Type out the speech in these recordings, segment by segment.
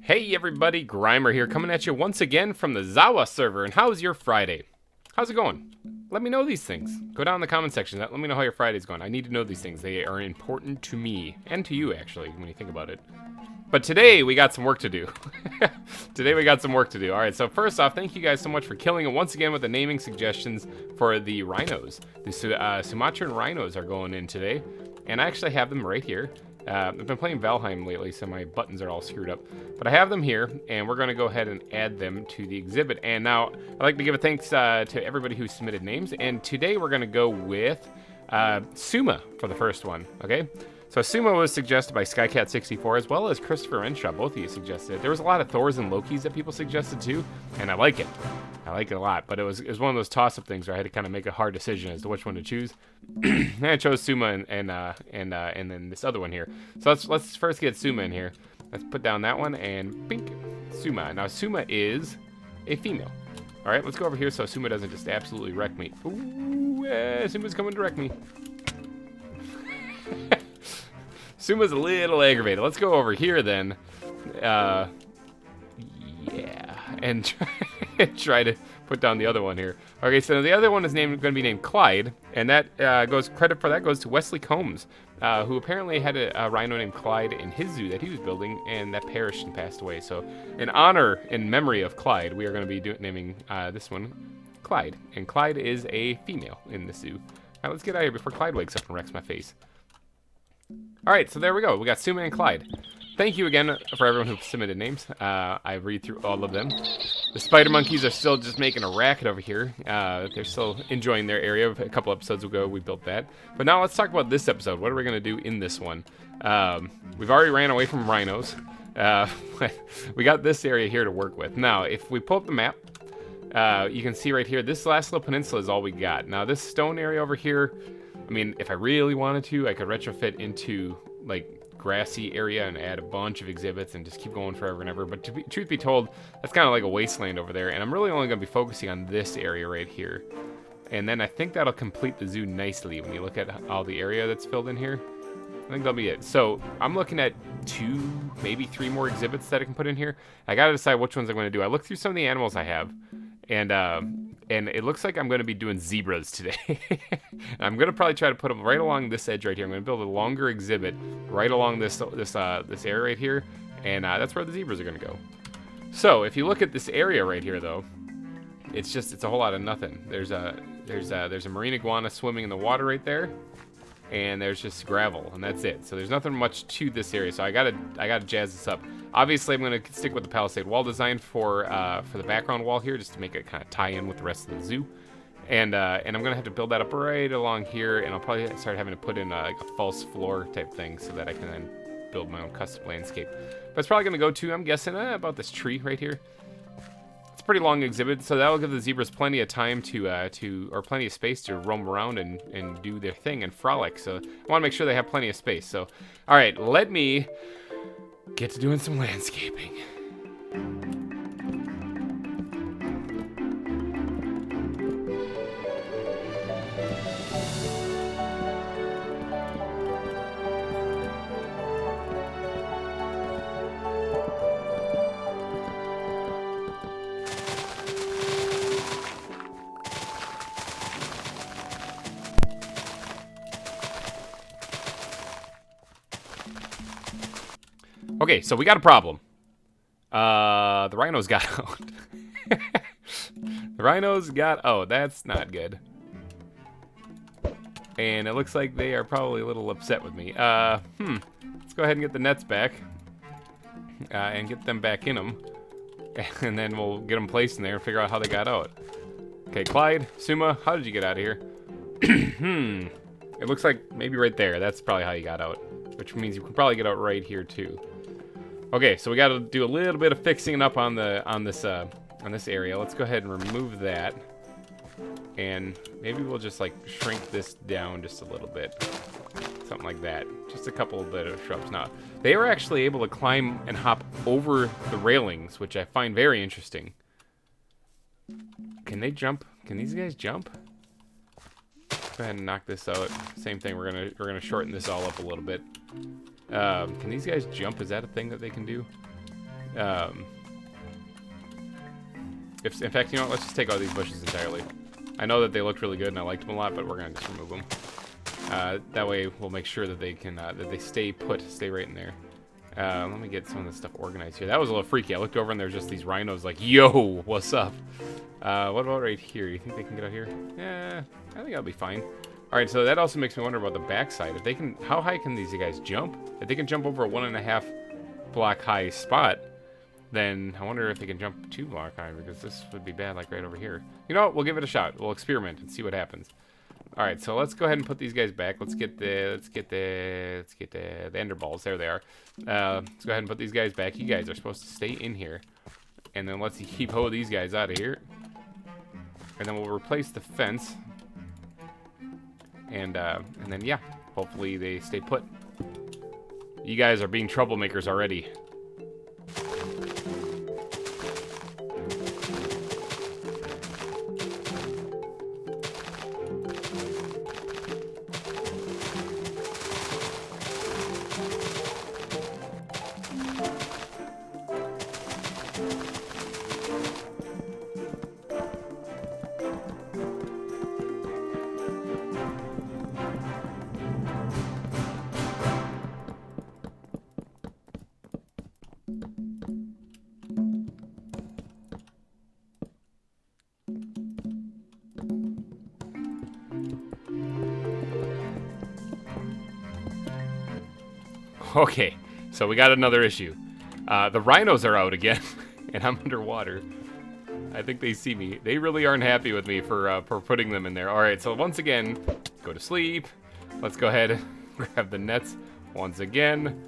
Hey everybody, GReimer here, coming at you once again from the ZAWA server. And how's your Friday? How's it going? Let me know these things. Go down in the comment section. Let me know how your Friday's going. I need to know these things. They are important to me, and to you actually, when you think about it. But today, we got some work to do. Alright, so first off, thank you guys so much for killing it once again with the naming suggestions for the rhinos. The Sumatran rhinos are going in today, and I actually have them right here. I've been playing Valheim lately, so my buttons are all screwed up. But I have them here, and we're going to go ahead and add them to the exhibit. And now, I'd like to give a thanks to everybody who submitted names. And today, we're going to go with Suma for the first one, okay? So Suma was suggested by Skycat64, as well as Christopher Renshaw. Both of you suggested it. There was a lot of Thors and Lokis that people suggested, too, and I like it. I like it a lot, but it was one of those toss-up things where I had to kind of make a hard decision as to which one to choose. And I chose Suma and then this other one here. So let's first get Suma in here. Let's put down that one and bink, Suma. Now Suma is a female. All right, let's go over here so Suma doesn't just absolutely wreck me. Ooh, Suma's coming to wreck me. Suma's a little aggravated. Let's go over here then. Yeah, and try to put down the other one here. Okay, so the other one is going to be named Clyde, and that credit for that goes to Wesley Combs, who apparently had a rhino named Clyde in his zoo that he was building, and that perished and passed away. So, in honor, in memory of Clyde, we are going to be naming this one Clyde, and Clyde is a female in the zoo. All right, let's get out of here before Clyde wakes up and wrecks my face. All right, so there we go. We got Suma and Clyde. Thank you again for everyone who submitted names. I read through all of them. The spider monkeys are still just making a racket over here. They're still enjoying their area. A couple episodes ago, we built that. But now let's talk about this episode. What are we going to do in this one? We've already ran away from rhinos. We got this area here to work with. Now, if we pull up the map, you can see right here, this last little peninsula is all we got. Now, this stone area over here, I mean, if I really wanted to, I could retrofit into, like, grassy area and add a bunch of exhibits and just keep going forever and ever. But truth be told, that's kind of like a wasteland over there. And I'm really only going to be focusing on this area right here. And then I think that'll complete the zoo nicely when you look at all the area that's filled in here. I think that'll be it. So I'm looking at 2, maybe 3 more exhibits that I can put in here. I got to decide which ones I'm going to do. I looked through some of the animals I have, and it looks like I'm going to be doing zebras today. I'm going to probably try to put them right along this edge right here. I'm going to build a longer exhibit right along this area right here, and that's where the zebras are going to go. So if you look at this area right here, though, it's a whole lot of nothing. There's a marine iguana swimming in the water right there, and there's just gravel, and that's it. So there's nothing much to this area. So I gotta jazz this up. Obviously, I'm gonna stick with the palisade wall design for the background wall here, just to make it kind of tie in with the rest of the zoo. And I'm gonna have to build that up right along here, and I'll probably start having to put in like a false floor type thing so that I can then build my own custom landscape. But it's probably gonna go to, I'm guessing, about this tree right here. It's a pretty long exhibit, so that'll give the zebras plenty of time or plenty of space to roam around and do their thing and frolic. So I want to make sure they have plenty of space. So, all right, let me get to doing some landscaping. Okay, so we got a problem. The rhinos got out. The rhinos got... Oh, that's not good. And it looks like they are probably a little upset with me. Let's go ahead and get the nets back. And get them back in them. And then we'll get them placed in there and figure out how they got out. Okay, Clyde, Suma, how did you get out of here? It looks like maybe right there. That's probably how you got out. Which means you can probably get out right here, too. Okay, so we got to do a little bit of fixing up on this area. Let's go ahead and remove that, and maybe we'll just like shrink this down just a little bit, something like that. Just a couple of bit of shrubs. Now they are actually able to climb and hop over the railings, which I find very interesting. Can they jump? Can these guys jump? Go ahead and knock this out. Same thing. We're gonna shorten this all up a little bit. Can these guys jump? Is that a thing that they can do? In fact, you know what? Let's just take all these bushes entirely. I know that they looked really good and I liked them a lot, but we're gonna just remove them. That way, we'll make sure that they can that they stay right in there. Let me get some of this stuff organized here. That was a little freaky. I looked over and there's just these rhinos like, yo, what's up? What about right here? You think they can get out here? Yeah, I think that'll be fine. All right, so that also makes me wonder about the backside. If they can, how high can these guys jump? If they can jump over a 1.5 block high spot, then I wonder if they can jump 2 block high, because this would be bad, like right over here. You know what? We'll give it a shot. We'll experiment and see what happens. All right, so let's go ahead and put these guys back. Let's get the ender balls. There they are. Let's go ahead and put these guys back. You guys are supposed to stay in here, and then let's keep these guys out of here. And then we'll replace the fence, and then yeah, hopefully they stay put. You guys are being troublemakers already. Okay, so we got another issue. The rhinos are out again, and I'm underwater. I think they see me. They really aren't happy with me for putting them in there. All right, so once again, go to sleep. Let's go ahead and grab the nets once again,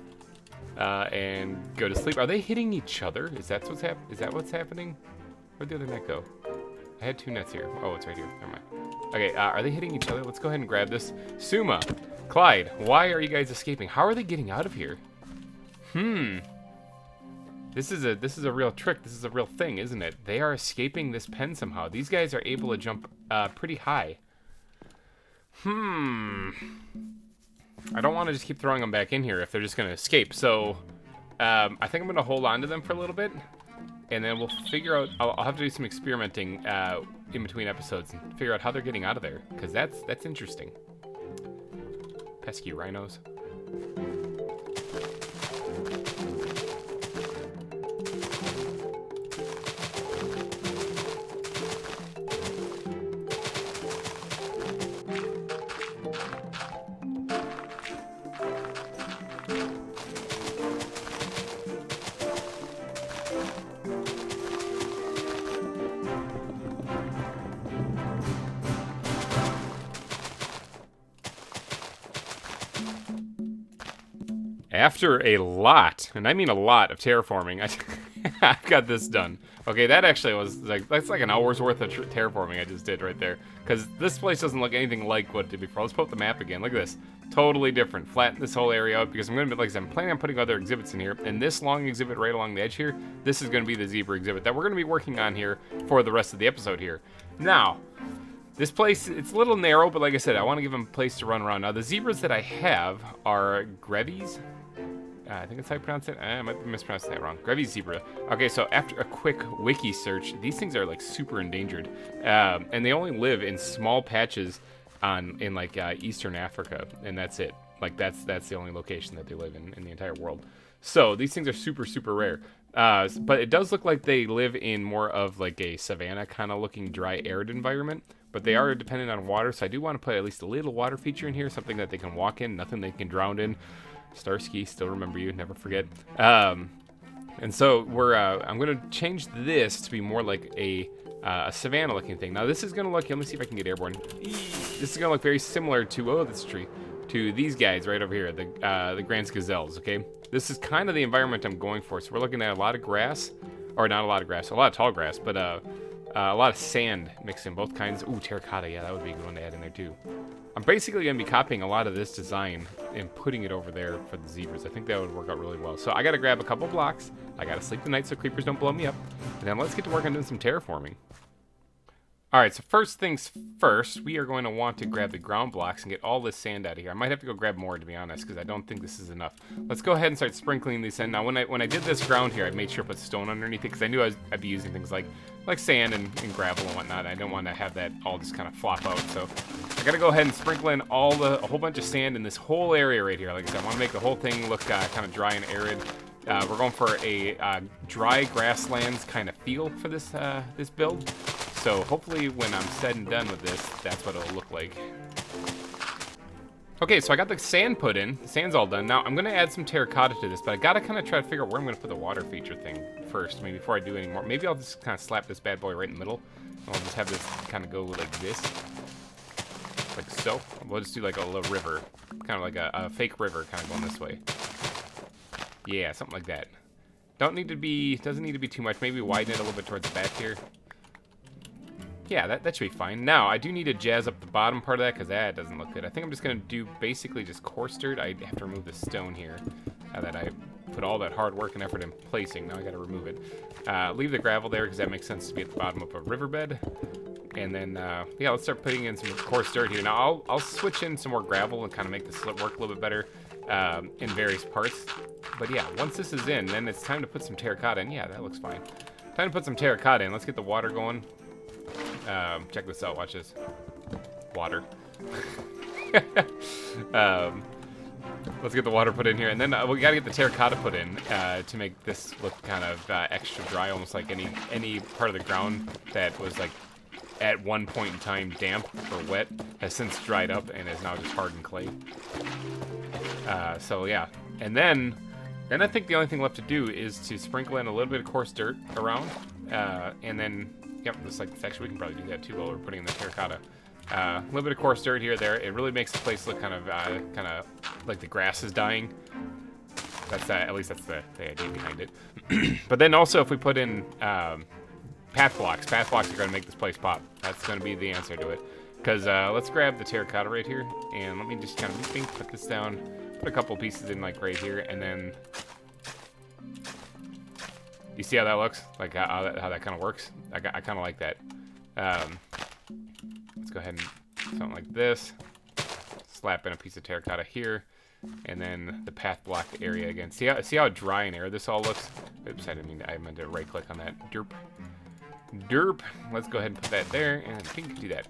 and go to sleep. Are they hitting each other? Is that what's happening? Where'd the other net go? I had 2 nets here. Oh, it's right here. Never mind. Okay, are they hitting each other? Let's go ahead and grab this. Suma, Clyde, why are you guys escaping? How are they getting out of here? This is a real trick. This is a real thing, isn't it? They are escaping this pen somehow. These guys are able to jump pretty high. I don't want to just keep throwing them back in here if they're just going to escape. So I think I'm going to hold on to them for a little bit, and then we'll figure out. I'll have to do some experimenting in between episodes and figure out how they're getting out of there, because that's interesting. Pesky rhinos. After a lot, and I mean a lot of terraforming, I've got this done. Okay, that actually was that's like an hour's worth of terraforming I just did right there. Because this place doesn't look anything like what it did before. Let's put up the map again. Look at this. Totally different. Flatten this whole area out, because I'm going to be, like I said, I'm planning on putting other exhibits in here. And this long exhibit right along the edge here, this is going to be the zebra exhibit that we're going to be working on here for the rest of the episode here. Now, this place, it's a little narrow, but like I said, I want to give them a place to run around. Now, the zebras that I have are Grevies. I think that's how you pronounce it. I might be mispronouncing that wrong. Grevy's zebra. Okay, so after a quick wiki search, these things are like super endangered, and they only live in small patches in like Eastern Africa, and that's it. Like that's the only location that they live in the entire world. So these things are super rare. But it does look like they live in more of like a savanna kind of looking dry, arid environment. But they are dependent on water, so I do want to put at least a little water feature in here, something that they can walk in, nothing they can drown in. Starsky, still remember you, never forget. And so I'm gonna change this to be more like a savanna-looking thing. Now this is gonna look. Let me see if I can get airborne. This is gonna look very similar to this tree, to these guys right over here, the Grant's gazelles. Okay, this is kind of the environment I'm going for. So we're looking at a lot of grass, or not a lot of grass, a lot of tall grass, but a lot of sand mixed in both kinds. Ooh, terracotta, yeah, that would be a good one to add in there too. I'm basically going to be copying a lot of this design and putting it over there for the zebras. I think that would work out really well. So I got to grab a couple blocks. I got to sleep the night so creepers don't blow me up. And then let's get to work on doing some terraforming. All right, so first things first, we are going to want to grab the ground blocks and get all this sand out of here. I might have to go grab more, to be honest, because I don't think this is enough. Let's go ahead and start sprinkling these in. Now, when I did this ground here, I made sure to put stone underneath it, because I knew I'd be using things like sand and gravel and whatnot. I don't want to have that all just kind of flop out. So I got to go ahead and sprinkle in a whole bunch of sand in this whole area right here. Like I said, I want to make the whole thing look kind of dry and arid. We're going for a dry grasslands kind of feel for this this build. So hopefully when I'm said and done with this, that's what it'll look like. Okay, so I got the sand put in. The sand's all done. Now I'm going to add some terracotta to this, but I got to kind of try to figure out where I'm going to put the water feature thing first, maybe before I do any more. Maybe I'll just kind of slap this bad boy right in the middle. And I'll just have this kind of go like this. Like so. We'll just do like a little river. Kind of like a fake river kind of going this way. Yeah, something like that. Doesn't need to be too much. Maybe widen it a little bit towards the back here. Yeah, that should be fine. Now, I do need to jazz up the bottom part of that because that doesn't look good. I think I'm just going to do basically just coarse dirt. I have to remove the stone here that I put all that hard work and effort in placing. Now I got to remove it. Leave the gravel there because that makes sense to be at the bottom of a riverbed. And then, yeah, let's start putting in some coarse dirt here. Now, I'll switch in some more gravel and kind of make this work a little bit better in various parts. But yeah, once this is in, then it's time to put some terracotta in. Yeah, that looks fine. Time to put some terracotta in. Let's get the water going. Check this out. Watch this. Water. Let's get the water put in here, and then we gotta get the terracotta put in to make this look kind of extra dry, almost like any part of the ground that was like at one point in time damp or wet has since dried up and is now just hardened clay. So yeah, and then I think the only thing left to do is to sprinkle in a little bit of coarse dirt around, and then. Yep, looks like actually we can probably do that too while we're putting in the terracotta. A little bit of coarse dirt here, there. It really makes the place look kind of like the grass is dying. That's at least that's the idea behind it. But then also if we put in path blocks are going to make this place pop. That's going to be the answer to it. Because let's grab the terracotta right here, and let me just kind of put this down, put a couple pieces in like right here, and then. You see how that looks? Like how that kind of works? I kind of like that. Let's go ahead and something like this. Slap in a piece of terracotta here, and then the path block area again. See how dry and arid this all looks? Oops, I meant to right click on that. Derp. Let's go ahead and put that there, and I think we can do that.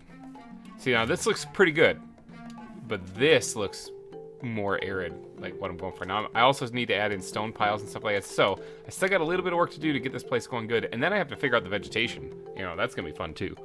See, now this looks pretty good, but this looks more arid, like what I'm going for now. I also need to add in stone piles and stuff like that, so I still got a little bit of work to do to get this place going good, and then I have to figure out the vegetation. You know, that's gonna be fun too.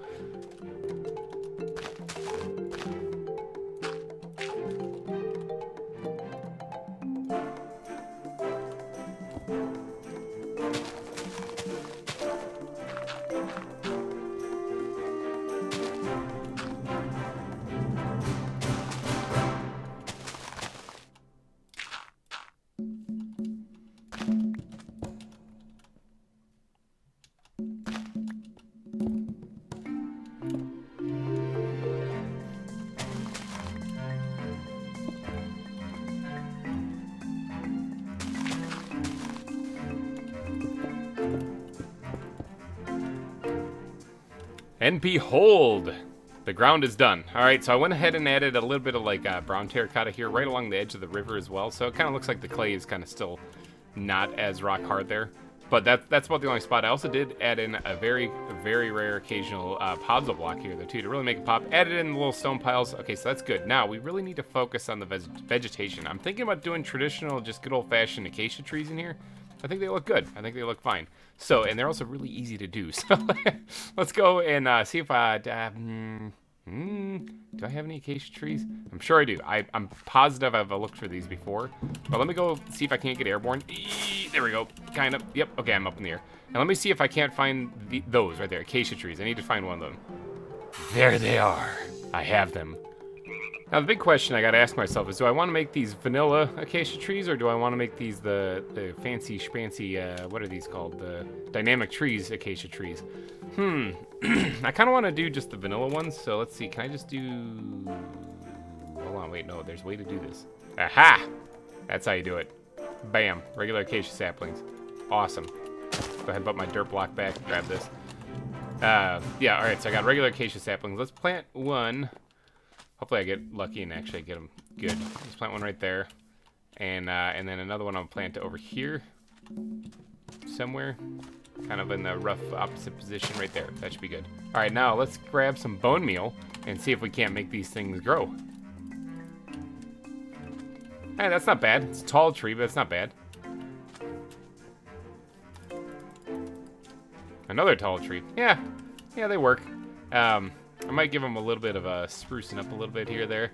And behold, the ground is done. All right, so I went ahead and added a little bit of like brown terracotta here right along the edge of the river as well. So it kind of looks like the clay is kind of still not as rock hard there. But that's about the only spot. I also did add in a very rare occasional puzzle block here though too to really make it pop. Added in the little stone piles. Okay, so that's good. Now we really need to focus on the vegetation. I'm thinking about doing traditional, just good old-fashioned acacia trees in here. I think they look good. I think they look fine. So, and they're also really easy to do. So, let's go and see if I... do I have any acacia trees? I'm sure I do. I'm positive I've looked for these before. But let me go see if I can't get airborne. There we go. Kind of. Yep. Okay, I'm up in the air. And let me see if I can't find those right there. Acacia trees. I need to find one of them. There they are. I have them. Now, the big question I got to ask myself is, do I want to make these vanilla acacia trees, or do I want to make these the fancy schmancy, what are these called? The dynamic trees acacia trees. I kind of want to do just the vanilla ones, so let's see. Can I just do... Hold on, wait, no, there's a way to do this. Aha! That's how you do it. Bam. Regular acacia saplings. Awesome. Go ahead and put my dirt block back, grab this. Yeah, all right, so I got regular acacia saplings. Let's plant one. Hopefully I get lucky and actually get them good. Let's plant one right there. And then another one I'll plant over here. Somewhere. Kind of in the rough opposite position right there. That should be good. All right, now let's grab some bone meal and see if we can't make these things grow. Hey, that's not bad. It's a tall tree, but it's not bad. Another tall tree. Yeah, they work. I might give them a little bit of a sprucing up a little bit here or there.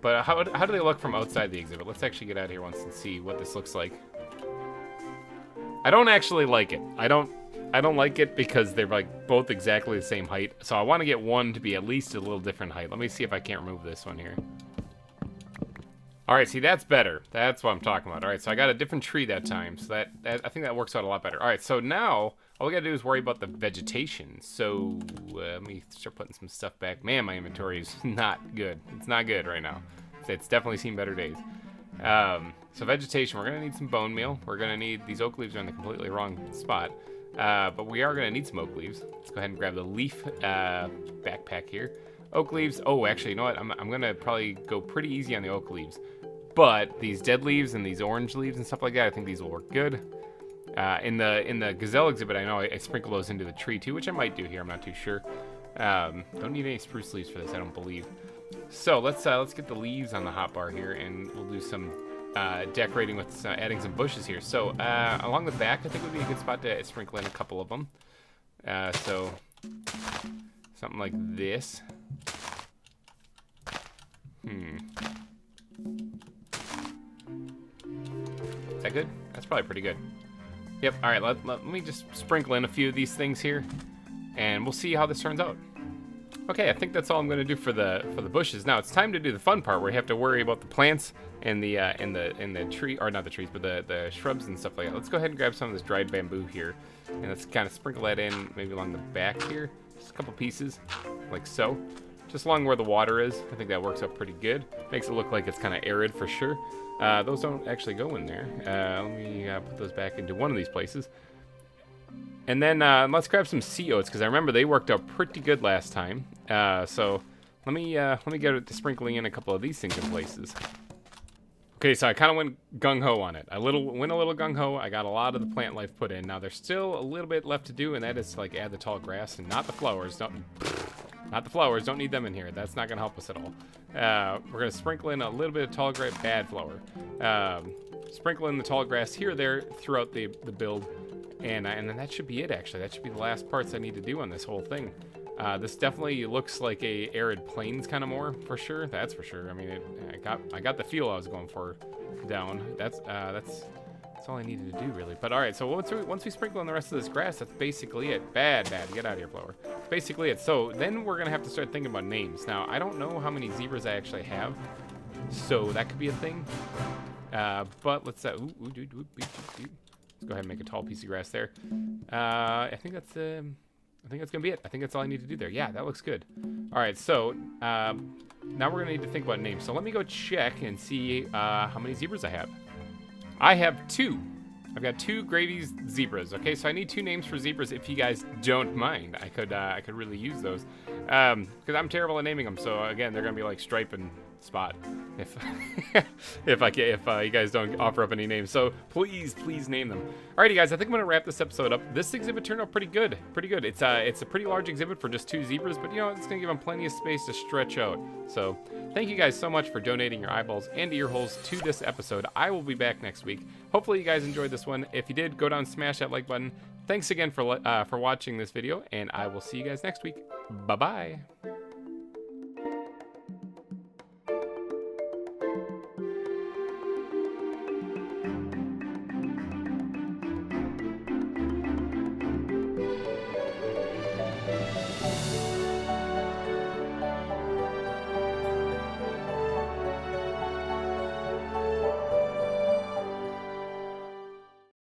But how do they look from outside the exhibit? Let's actually get out of here once and see what this looks like. I don't actually like it. I don't like it because they're like both exactly the same height. So I want to get one to be at least a little different height. Let me see if I can't remove this one here. All right, see, that's better. That's what I'm talking about. All right, so I got a different tree that time. So that I think that works out a lot better. All right, so now all we got to do is worry about the vegetation. So let me start putting some stuff back. Man, my inventory is not good. It's not good right now. It's definitely seen better days. So vegetation, we're going to need some bone meal. We're going to need, these oak leaves are in the completely wrong spot. But we are going to need some oak leaves. Let's go ahead and grab the leaf backpack here. Oak leaves. Oh, actually, you know what? I'm going to probably go pretty easy on the oak leaves. But these dead leaves and these orange leaves and stuff like that, I think these will work good. In the gazelle exhibit, I know I sprinkle those into the tree too, which I might do here. I'm not too sure. Don't need any spruce leaves for this, I don't believe. So let's get the leaves on the hotbar here, and we'll do some decorating with adding some bushes here. So along the back, I think would be a good spot to sprinkle in a couple of them. So something like this. Is that good? That's probably pretty good. Yep. All right. Let me just sprinkle in a few of these things here, and we'll see how this turns out. Okay, I think that's all I'm going to do for the bushes. Now it's time to do the fun part where you have to worry about the plants and the tree, or not the trees, but the shrubs and stuff like that. Let's go ahead and grab some of this dried bamboo here, and let's kind of sprinkle that in maybe along the back here, just a couple pieces, like so, just along where the water is. I think that works out pretty good. Makes it look like it's kind of arid for sure. Those don't actually go in there. Let me put those back into one of these places. And then let's grab some sea oats, because I remember they worked out pretty good last time. So let me get to sprinkling in a couple of these things in places. Okay, so I kind of went gung-ho on it. Went a little gung-ho. I got a lot of the plant life put in. Now there's still a little bit left to do, and that is to like add the tall grass and not the flowers. Not the flowers. Don't need them in here. That's not going to help us at all. We're going to sprinkle in a little bit of tall grass, bad flower. Sprinkle in the tall grass here or there throughout the build. And then that should be it, actually. That should be the last parts I need to do on this whole thing. This definitely looks like a arid plains kind of more, for sure. That's for sure. I mean, I got the feel I was going for down. That's all I needed to do, really. But all right, so once we sprinkle in the rest of this grass, that's basically it. Bad. Get out of here, flower. That's basically it. So then we're gonna have to start thinking about names. Now, I don't know how many zebras I actually have, so that could be a thing. But let's let's go ahead and make a tall piece of grass there. I think that's gonna be it. I think that's all I need to do there. Yeah, that looks good. All right, so now we're gonna need to think about names. So let me go check and see how many zebras I have. I have 2. I've got 2 gravy zebras. Okay, so I need 2 names for zebras if you guys don't mind. I could really use those because I'm terrible at naming them. So again, they're gonna be like Stripe and Spot if you guys don't offer up any names. So please name them. Alrighty, guys, I think I'm gonna wrap this episode up. This exhibit turned out pretty good. It's a pretty large exhibit for just 2 zebras, but you know it's gonna give them plenty of space to stretch out. So thank you guys so much for donating your eyeballs and ear holes to this episode. I will be back next week. Hopefully you guys enjoyed this one. If you did, go down and smash that like button. Thanks again for watching this video, and I will see you guys next week. Bye bye.